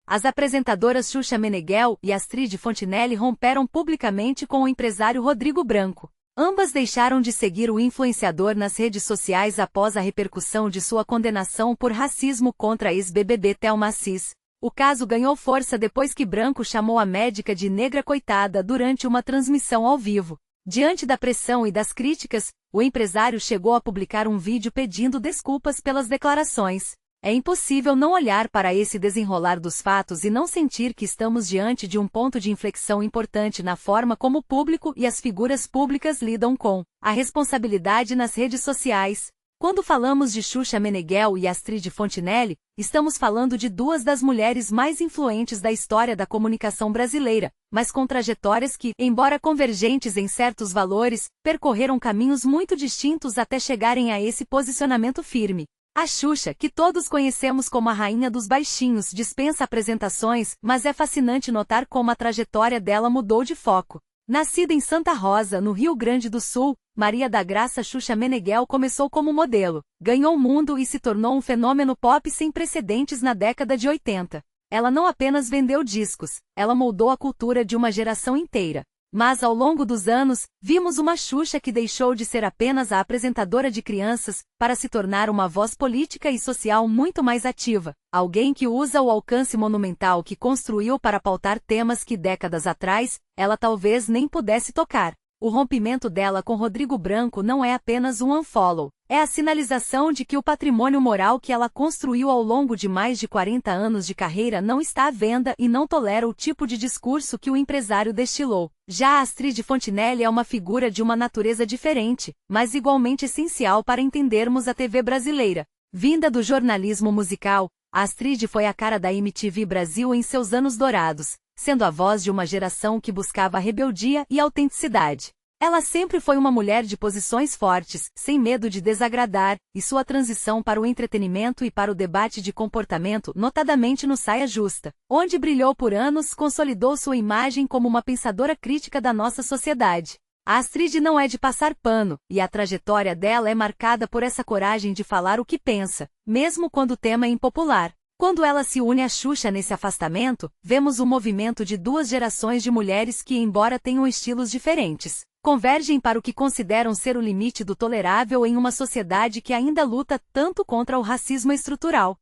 As apresentadoras Xuxa Meneghel e Astrid Fontinelli romperam publicamente com o empresário Rodrigo Branco. Ambas deixaram de seguir o influenciador nas redes sociais após a repercussão de sua condenação por racismo contra a ex-BBB Thelma Assis. O caso ganhou força depois que Branco chamou a médica de negra coitada durante uma transmissão ao vivo. Diante da pressão e das críticas, o empresário chegou a publicar um vídeo pedindo desculpas pelas declarações. É impossível não olhar para esse desenrolar dos fatos e não sentir que estamos diante de um ponto de inflexão importante na forma como o público e as figuras públicas lidam com a responsabilidade nas redes sociais. Quando falamos de Xuxa Meneghel e Astrid Fontinelli, estamos falando de duas das mulheres mais influentes da história da comunicação brasileira, mas com trajetórias que, embora convergentes em certos valores, percorreram caminhos muito distintos até chegarem a esse posicionamento firme. A Xuxa, que todos conhecemos como a rainha dos baixinhos, dispensa apresentações, mas é fascinante notar como a trajetória dela mudou de foco. Nascida em Santa Rosa, no Rio Grande do Sul, Maria da Graça Xuxa Meneghel começou como modelo, ganhou o mundo e se tornou um fenômeno pop sem precedentes na década de 80. Ela não apenas vendeu discos, ela moldou a cultura de uma geração inteira. Mas ao longo dos anos, vimos uma Xuxa que deixou de ser apenas a apresentadora de crianças, para se tornar uma voz política e social muito mais ativa. Alguém que usa o alcance monumental que construiu para pautar temas que décadas atrás, ela talvez nem pudesse tocar. O rompimento dela com Rodrigo Branco não é apenas um unfollow, é a sinalização de que o patrimônio moral que ela construiu ao longo de mais de 40 anos de carreira não está à venda e não tolera o tipo de discurso que o empresário destilou. Já a Astrid Fontinelli é uma figura de uma natureza diferente, mas igualmente essencial para entendermos a TV brasileira. Vinda do jornalismo musical, a Astrid foi a cara da MTV Brasil em seus anos dourados, sendo a voz de uma geração que buscava rebeldia e autenticidade. Ela sempre foi uma mulher de posições fortes, sem medo de desagradar, e sua transição para o entretenimento e para o debate de comportamento, notadamente no Saia Justa, onde brilhou por anos, consolidou sua imagem como uma pensadora crítica da nossa sociedade. A Astrid não é de passar pano, e a trajetória dela é marcada por essa coragem de falar o que pensa, mesmo quando o tema é impopular. Quando ela se une a Xuxa nesse afastamento, vemos o movimento de duas gerações de mulheres que, embora tenham estilos diferentes, convergem para o que consideram ser o limite do tolerável em uma sociedade que ainda luta tanto contra o racismo estrutural.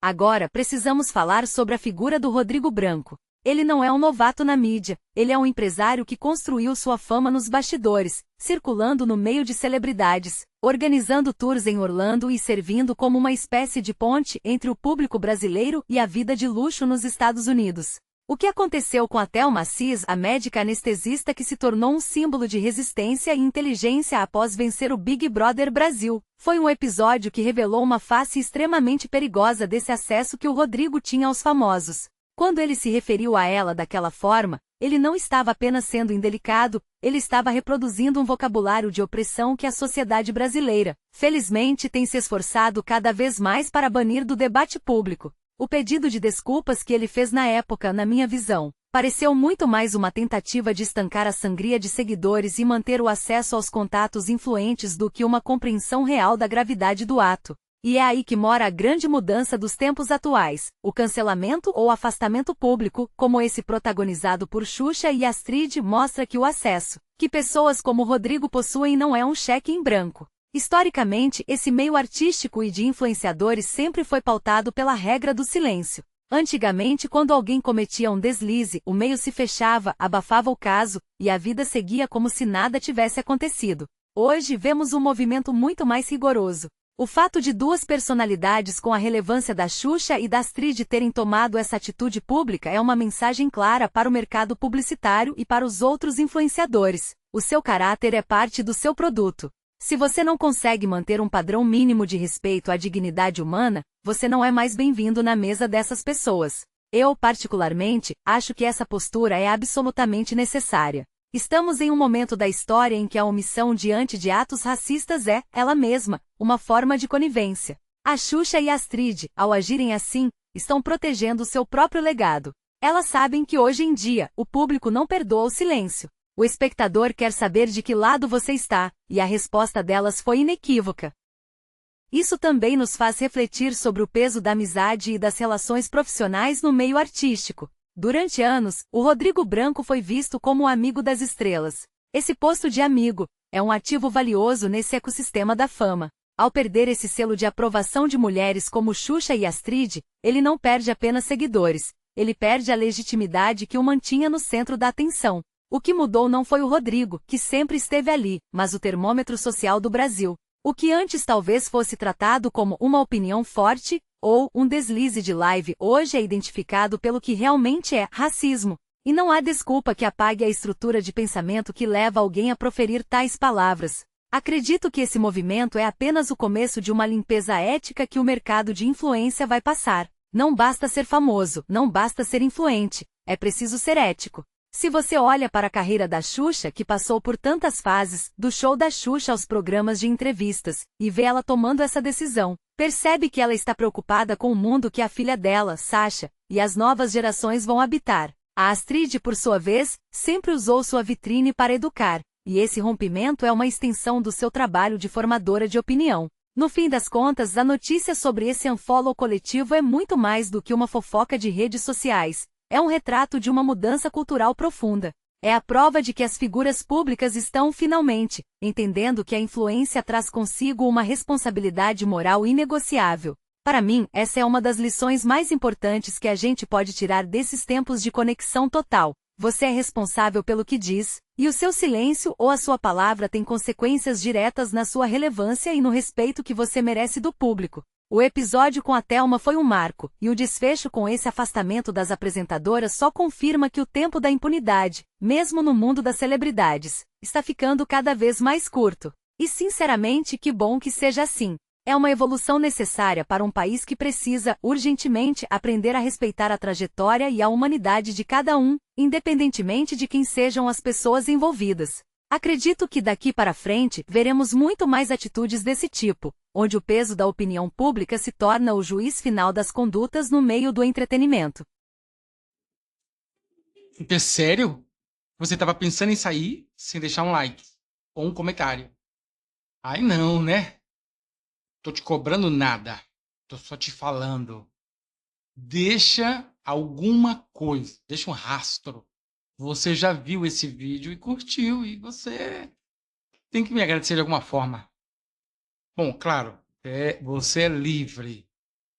Agora precisamos falar sobre a figura do Rodrigo Branco. Ele não é um novato na mídia, ele é um empresário que construiu sua fama nos bastidores, circulando no meio de celebridades, organizando tours em Orlando e servindo como uma espécie de ponte entre o público brasileiro e a vida de luxo nos Estados Unidos. O que aconteceu com a Thelma Assis, a médica anestesista que se tornou um símbolo de resistência e inteligência após vencer o Big Brother Brasil, foi um episódio que revelou uma face extremamente perigosa desse acesso que o Rodrigo tinha aos famosos. Quando ele se referiu a ela daquela forma, ele não estava apenas sendo indelicado, ele estava reproduzindo um vocabulário de opressão que a sociedade brasileira, felizmente, tem se esforçado cada vez mais para banir do debate público. O pedido de desculpas que ele fez na época, na minha visão, pareceu muito mais uma tentativa de estancar a sangria de seguidores e manter o acesso aos contatos influentes do que uma compreensão real da gravidade do ato. E é aí que mora a grande mudança dos tempos atuais, o cancelamento ou afastamento público, como esse protagonizado por Xuxa e Astrid, mostra que o acesso que pessoas como Rodrigo possuem não é um cheque em branco. Historicamente, esse meio artístico e de influenciadores sempre foi pautado pela regra do silêncio. Antigamente, quando alguém cometia um deslize, o meio se fechava, abafava o caso, e a vida seguia como se nada tivesse acontecido. Hoje vemos um movimento muito mais rigoroso. O fato de duas personalidades com a relevância da Xuxa e da Astrid terem tomado essa atitude pública é uma mensagem clara para o mercado publicitário e para os outros influenciadores. O seu caráter é parte do seu produto. Se você não consegue manter um padrão mínimo de respeito à dignidade humana, você não é mais bem-vindo na mesa dessas pessoas. Eu, particularmente, acho que essa postura é absolutamente necessária. Estamos em um momento da história em que a omissão diante de atos racistas é, ela mesma, uma forma de conivência. A Xuxa e a Astrid, ao agirem assim, estão protegendo seu próprio legado. Elas sabem que hoje em dia, o público não perdoa o silêncio. O espectador quer saber de que lado você está, e a resposta delas foi inequívoca. Isso também nos faz refletir sobre o peso da amizade e das relações profissionais no meio artístico. Durante anos, o Rodrigo Branco foi visto como o amigo das estrelas. Esse posto de amigo é um ativo valioso nesse ecossistema da fama. Ao perder esse selo de aprovação de mulheres como Xuxa e Astrid, ele não perde apenas seguidores, ele perde a legitimidade que o mantinha no centro da atenção. O que mudou não foi o Rodrigo, que sempre esteve ali, mas o termômetro social do Brasil. O que antes talvez fosse tratado como uma opinião forte, ou um deslize de live, hoje é identificado pelo que realmente é racismo. E não há desculpa que apague a estrutura de pensamento que leva alguém a proferir tais palavras. Acredito que esse movimento é apenas o começo de uma limpeza ética que o mercado de influência vai passar. Não basta ser famoso, não basta ser influente, é preciso ser ético. Se você olha para a carreira da Xuxa, que passou por tantas fases, do show da Xuxa aos programas de entrevistas, e vê ela tomando essa decisão, percebe que ela está preocupada com o mundo que a filha dela, Sasha, e as novas gerações vão habitar. A Astrid, por sua vez, sempre usou sua vitrine para educar, e esse rompimento é uma extensão do seu trabalho de formadora de opinião. No fim das contas, a notícia sobre esse unfollow coletivo é muito mais do que uma fofoca de redes sociais. É um retrato de uma mudança cultural profunda. É a prova de que as figuras públicas estão, finalmente, entendendo que a influência traz consigo uma responsabilidade moral inegociável. Para mim, essa é uma das lições mais importantes que a gente pode tirar desses tempos de conexão total. Você é responsável pelo que diz, e o seu silêncio ou a sua palavra tem consequências diretas na sua relevância e no respeito que você merece do público. O episódio com a Thelma foi um marco, e o desfecho com esse afastamento das apresentadoras só confirma que o tempo da impunidade, mesmo no mundo das celebridades, está ficando cada vez mais curto. E sinceramente, que bom que seja assim. É uma evolução necessária para um país que precisa, urgentemente, aprender a respeitar a trajetória e a humanidade de cada um, independentemente de quem sejam as pessoas envolvidas. Acredito que daqui para frente, veremos muito mais atitudes desse tipo, onde o peso da opinião pública se torna o juiz final das condutas no meio do entretenimento. É sério? Você estava pensando em sair sem deixar um like ou um comentário? Ai não, né? Tô te cobrando nada. Tô só te falando. Deixa alguma coisa, deixa um rastro. Você já viu esse vídeo e curtiu, e você tem que me agradecer de alguma forma. Bom, claro, você é livre,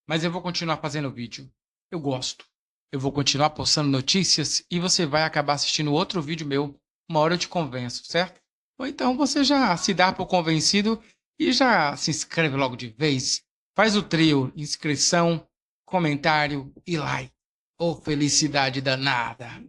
mas eu vou continuar fazendo o vídeo. Eu gosto. Eu vou continuar postando notícias e você vai acabar assistindo outro vídeo meu. Uma hora eu te convenço, certo? Ou então você já se dá por convencido e já se inscreve logo de vez. Faz o trio, inscrição, comentário e like. Ô, felicidade danada!